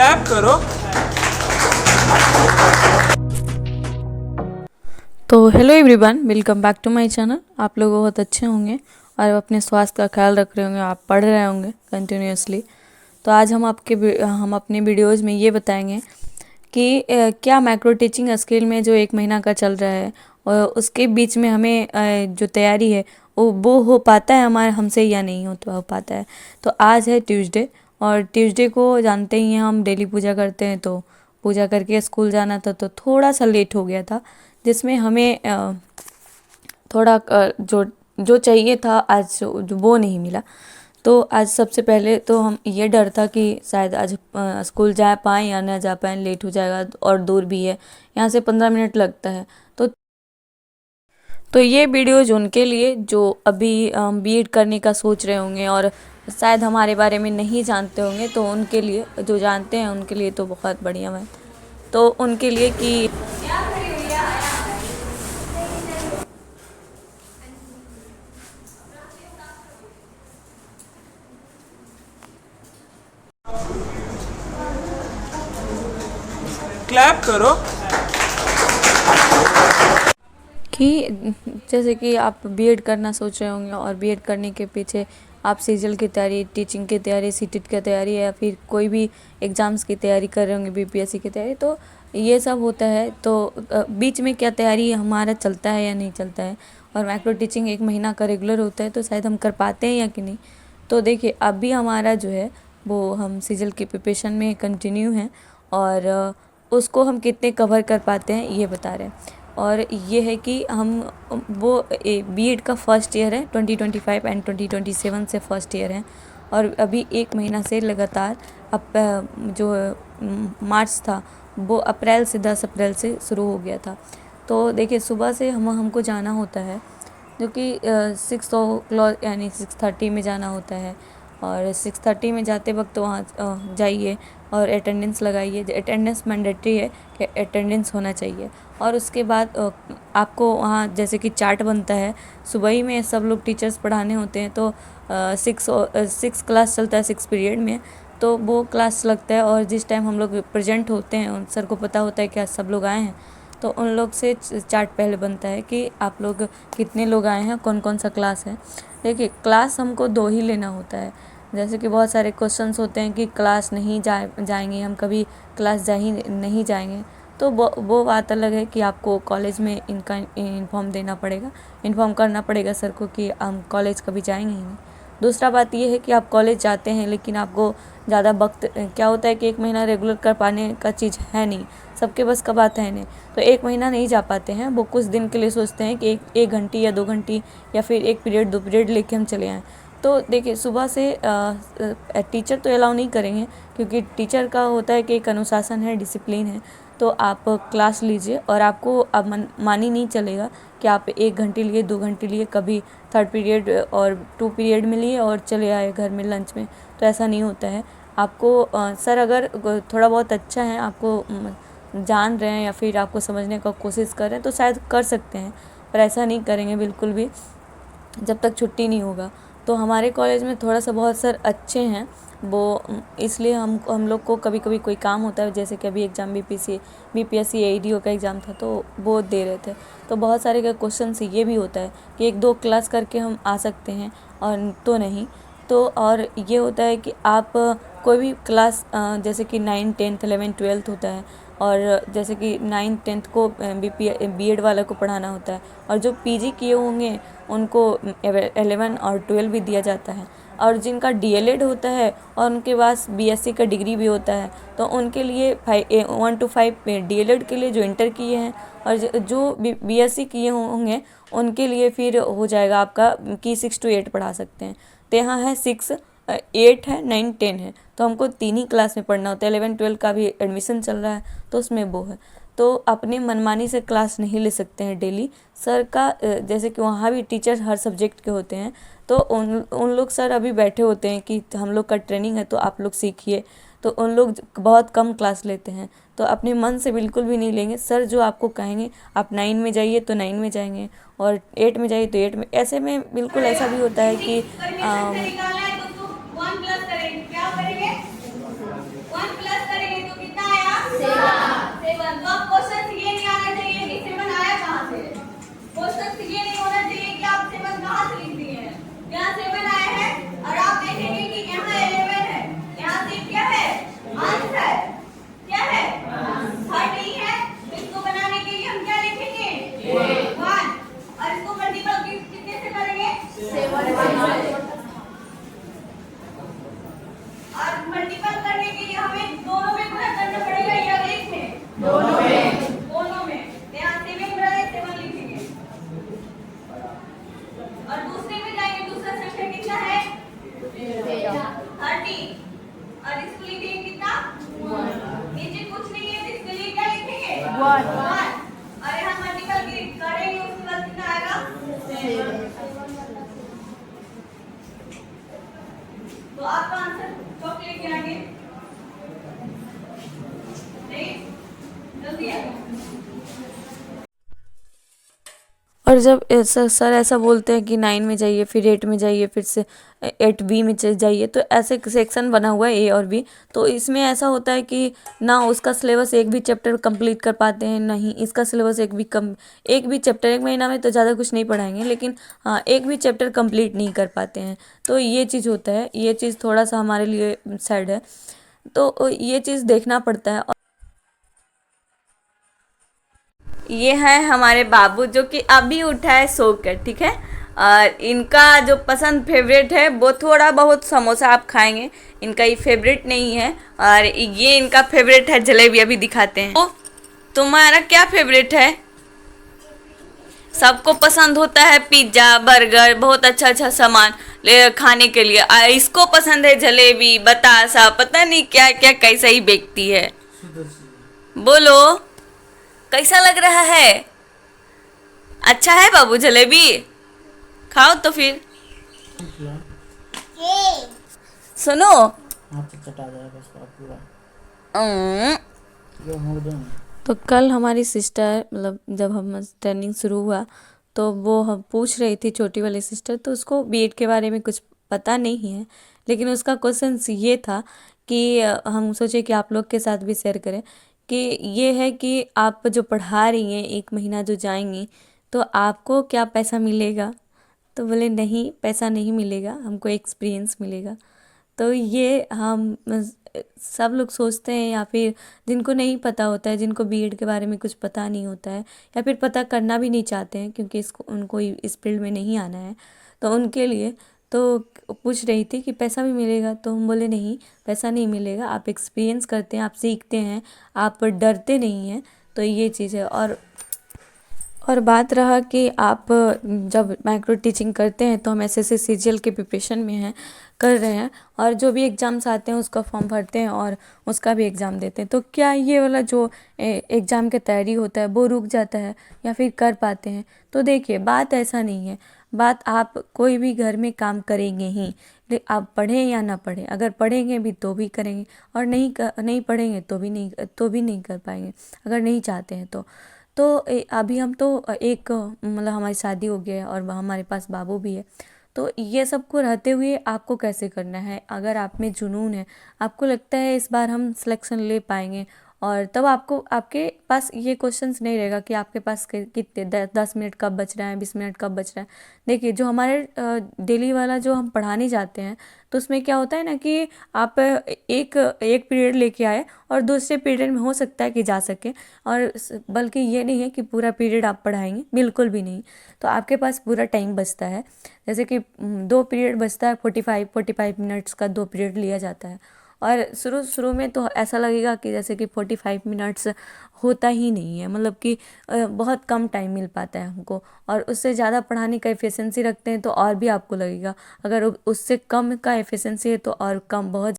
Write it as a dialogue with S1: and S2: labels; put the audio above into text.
S1: Clap करो।
S2: तो hello everyone, welcome back to my channel. आप लोग बहुत अच्छे होंगे और अपने स्वास्थ्य का ख्याल रख रहे होंगे, आप पढ़ रहे होंगे कंटिन्यूसली। तो आज हम अपने वीडियोज़ में ये बताएंगे कि क्या माइक्रो टीचिंग स्किल में जो 1 महीना का चल रहा है और उसके बीच में हमें जो तैयारी है वो हो पाता है हमारे हमसे या नहीं हो पाता है। तो आज है ट्यूसडे और ट्यूसडे को जानते ही हैं हम डेली पूजा करते हैं, तो पूजा करके स्कूल जाना था तो थोड़ा सा लेट हो गया था, जिसमें हमें थोड़ा जो जो चाहिए था आज वो नहीं मिला। तो आज सबसे पहले तो हम ये डर था कि शायद आज स्कूल जा पाएँ या ना जा पाएँ, लेट हो जाएगा और दूर भी है, यहाँ से 15 मिनट लगता है। तो ये वीडियोज उनके लिए जो अभी बीएड करने का सोच रहे होंगे और शायद हमारे बारे में नहीं जानते होंगे, तो उनके लिए, जो जानते हैं उनके लिए तो बहुत बढ़िया है। तो उनके लिए कि
S1: क्लैप करो।
S2: कि जैसे कि आप बीएड करना सोच रहे होंगे और बीएड करने के पीछे आप सीजल की तैयारी, टीचिंग की तैयारी, सीटेट की तैयारी या फिर कोई भी एग्ज़ाम्स की तैयारी कर रहे होंगे, बीपीएससी की तैयारी, तो ये सब होता है। तो बीच में क्या तैयारी हमारा चलता है या नहीं चलता है, और माइक्रो टीचिंग 1 महीना का रेगुलर होता है तो शायद हम कर पाते हैं या कि नहीं। तो देखिए, अभी हमारा जो है वो हम सीजल की प्रिपरेशन में कंटिन्यू हैं और उसको हम कितने कवर कर पाते हैं ये बता रहे हैं। और ये है कि हम वो बीएड का फर्स्ट ईयर है, 2025 एंड 2027 से फर्स्ट ईयर है और अभी 1 महीना से लगातार जो मार्च था वो अप्रैल से 10 अप्रैल से शुरू हो गया था। तो देखिए, सुबह से हमको जाना होता है, जो कि 6 o'clock यानी 6:30 में जाना होता है और 6:30 में जाते वक्त वहाँ जाइए और अटेंडेंस लगाइए। अटेंडेंस मैंडेटरी है कि अटेंडेंस होना चाहिए। और उसके बाद आपको वहाँ जैसे कि चार्ट बनता है, सुबह ही में सब लोग टीचर्स पढ़ाने होते हैं, तो 6 क्लास चलता है 6 पीरियड में, तो वो क्लास लगता है और जिस टाइम हम लोग प्रेजेंट होते हैं उन सर को पता होता है कि आज सब लोग आए हैं, तो उन लोग से चार्ट पहले बनता है कि आप लोग कितने लोग आए हैं, कौन कौन सा क्लास है। देखिए, क्लास हमको 2 ही लेना होता है। जैसे कि बहुत सारे क्वेश्चंस होते हैं कि क्लास नहीं जाएंगे हम, कभी क्लास जा ही नहीं जाएंगे, तो वो बात अलग है कि आपको कॉलेज में इनका इन्फॉर्म देना पड़ेगा, इन्फॉर्म करना पड़ेगा सर को कि हम कॉलेज कभी जाएंगे ही नहीं। दूसरा बात ये है कि आप कॉलेज जाते हैं लेकिन आपको ज़्यादा वक्त क्या होता है कि 1 महीना रेगुलर कर पाने का चीज़ है नहीं, सबके बस का बात है नहीं, तो 1 महीना नहीं जा पाते हैं। वो कुछ दिन के लिए सोचते हैं कि एक घंटी या 2 घंटी या फिर 1 पीरियड 2 पीरियड लेके हम चले आएँ। तो देखिए, सुबह से टीचर तो अलाउ नहीं करेंगे, क्योंकि टीचर का होता है कि एक अनुशासन है, डिसिप्लिन है। तो आप क्लास लीजिए और आपको अब मानी नहीं चलेगा कि आप 1 घंटे लिए, 2 घंटे लिए, कभी 3rd पीरियड और 2 पीरियड में लिए और चले आए घर में लंच में, तो ऐसा नहीं होता है। आपको सर अगर थोड़ा बहुत अच्छा है, आपको जान रहे हैं या फिर आपको समझने का कोशिश कर रहे हैं, तो शायद कर सकते हैं, पर ऐसा नहीं करेंगे बिल्कुल भी जब तक छुट्टी नहीं होगा। तो हमारे कॉलेज में थोड़ा सा बहुत सर अच्छे हैं, वो इसलिए हम लोग को कभी कभी कोई काम होता है, जैसे कि अभी एग्ज़ाम बीपीएससी एईडीओ का एग्ज़ाम था तो वो दे रहे थे, तो बहुत सारे का क्वेश्चन से ये भी होता है कि 1-2 क्लास करके हम आ सकते हैं और तो नहीं। तो और ये होता है कि आप कोई भी क्लास जैसे कि 9, 10, 11, 12 होता है, और जैसे कि 9, 10 को बीएड वाला को पढ़ाना होता है, और जो पीजी किए होंगे उनको 11 और 12 भी दिया जाता है, और जिनका डीएलएड होता है और उनके पास बीएससी का डिग्री भी होता है, तो उनके लिए 1 to 5 डीएलएड के लिए जो इंटर किए हैं, और जो बीएससी किए होंगे उनके लिए फिर हो जाएगा आपका कि 6 to 8 पढ़ा सकते हैं। तो यहाँ है 6, 8 है, 9, 10 है, तो हमको 3 ही क्लास में पढ़ना होता है। 11, 12 का भी एडमिशन चल रहा है तो उसमें वो है, तो अपने मनमानी से क्लास नहीं ले सकते हैं डेली। सर का जैसे कि वहाँ भी टीचर हर सब्जेक्ट के होते हैं, तो उन लोग सर अभी बैठे होते हैं कि हम लोग का ट्रेनिंग है तो आप लोग सीखिए, तो उन लोग बहुत कम क्लास लेते हैं। तो अपने मन से बिल्कुल भी नहीं लेंगे, सर जो आपको कहेंगे आप 9 में जाइए तो 9 में जाएंगे, और 8 में जाइए तो 8 में। ऐसे में बिल्कुल ऐसा भी होता है कि 30। और इसको लिखेंगे कितना? 1। नीचे कुछ नहीं है तो इसके लिए क्या लिखेंगे? 1। और यहाँ मल्टीपल करेंगे उसके बाद कितना आएगा? 7। तो आपका आंसर कब लेके आएंगे? नहीं, जल्दी आएगा। और जब सर ऐसा बोलते हैं कि 9 में जाइए, फिर 8 में जाइए, फिर से 8B में जाइए, तो ऐसे सेक्शन बना हुआ है A और B। तो इसमें ऐसा होता है कि ना उसका सिलेबस एक भी चैप्टर कंप्लीट कर पाते हैं, नहीं इसका सिलेबस एक भी चैप्टर, एक महीना में तो ज़्यादा कुछ नहीं पढ़ाएंगे, लेकिन हाँ एक भी चैप्टर कंप्लीट नहीं कर पाते हैं। तो ये चीज़ होता है, ये चीज़ थोड़ा सा हमारे लिए सैड है, तो ये चीज़ देखना पड़ता है। ये है हमारे बाबू जो कि अभी उठा है सोकर, ठीक है। और इनका जो पसंद फेवरेट है वो थोड़ा बहुत समोसा आप खाएंगे, इनका ये फेवरेट नहीं है। और ये इनका फेवरेट है जलेबी, अभी दिखाते हैं। तो तुम्हारा क्या फेवरेट है? सबको पसंद होता है पिज्ज़ा, बर्गर, बहुत अच्छा अच्छा सामान ले खाने के लिए। इसको पसंद है जलेबी, बतासा, पता नहीं क्या क्या कैसा ही बेचती है। बोलो कैसा लग रहा है? अच्छा है बाबू जलेबी? खाओ तो फिर। सुनो, चटा जाएगा पूरा। तो कल हमारी सिस्टर, मतलब जब हम ट्रेनिंग शुरू हुआ तो वो हम पूछ रही थी, छोटी वाली सिस्टर, तो उसको बीएड के बारे में कुछ पता नहीं है, लेकिन उसका क्वेश्चन ये था कि हम सोचे कि आप लोग के साथ भी शेयर करें कि ये है कि आप जो पढ़ा रही हैं 1 महीना जो जाएंगी तो आपको क्या पैसा मिलेगा? तो बोले नहीं, पैसा नहीं मिलेगा, हमको एक्सपीरियंस मिलेगा। तो ये हम सब लोग सोचते हैं, या फिर जिनको नहीं पता होता है, जिनको बीएड के बारे में कुछ पता नहीं होता है, या फिर पता करना भी नहीं चाहते हैं क्योंकि इसको उनको इस फील्ड में नहीं आना है, तो उनके लिए तो पूछ रही थी कि पैसा भी मिलेगा। तो हम बोले नहीं, पैसा नहीं मिलेगा, आप एक्सपीरियंस करते हैं, आप सीखते हैं, आप डरते नहीं हैं, तो ये चीज़ है। और बात रहा कि आप जब माइक्रो टीचिंग करते हैं तो हम एसएससी सीजीएल के प्रिपरेशन में हैं, कर रहे हैं, और जो भी एग्ज़ाम्स आते हैं उसका फॉर्म भरते हैं और उसका भी एग्ज़ाम देते हैं। तो क्या ये वाला जो एग्ज़ाम की तैयारी होता है वो रुक जाता है या फिर कर पाते हैं? तो देखिए, बात ऐसा नहीं है। बात, आप कोई भी घर में काम करेंगे ही, आप पढ़ें या ना पढ़ें, अगर पढ़ेंगे भी तो भी करेंगे, और नहीं पढ़ेंगे तो भी नहीं कर पाएंगे, अगर नहीं चाहते हैं तो अभी हम तो एक मतलब हमारी शादी हो गई है और हमारे पास बाबू भी है, तो ये सब को रहते हुए आपको कैसे करना है? अगर आप में जुनून है, आपको लगता है इस बार हम सिलेक्शन ले पाएंगे, और तब आपको, आपके पास ये क्वेश्चंस नहीं रहेगा कि आपके पास कितने 10 मिनट कब बच रहा है, 20 मिनट कब बच रहा है। देखिए, जो हमारे डेली वाला जो हम पढ़ाने जाते हैं तो उसमें क्या होता है ना कि आप एक एक पीरियड लेके आए और दूसरे पीरियड में हो सकता है कि जा सके, और बल्कि ये नहीं है कि पूरा पीरियड आप पढ़ाएंगे, बिल्कुल भी नहीं। तो आपके पास पूरा टाइम बचता है, जैसे कि 2 पीरियड बचता है, 45 मिनट्स का 2 पीरियड लिया जाता है। और शुरू शुरू में तो ऐसा लगेगा कि जैसे कि 45 मिनट्स होता ही नहीं है, मतलब कि बहुत कम टाइम मिल पाता है हमको, और उससे ज़्यादा पढ़ाने का एफिशिएंसी रखते हैं तो और भी आपको लगेगा, अगर उससे कम का एफिशिएंसी है तो और कम, बहुत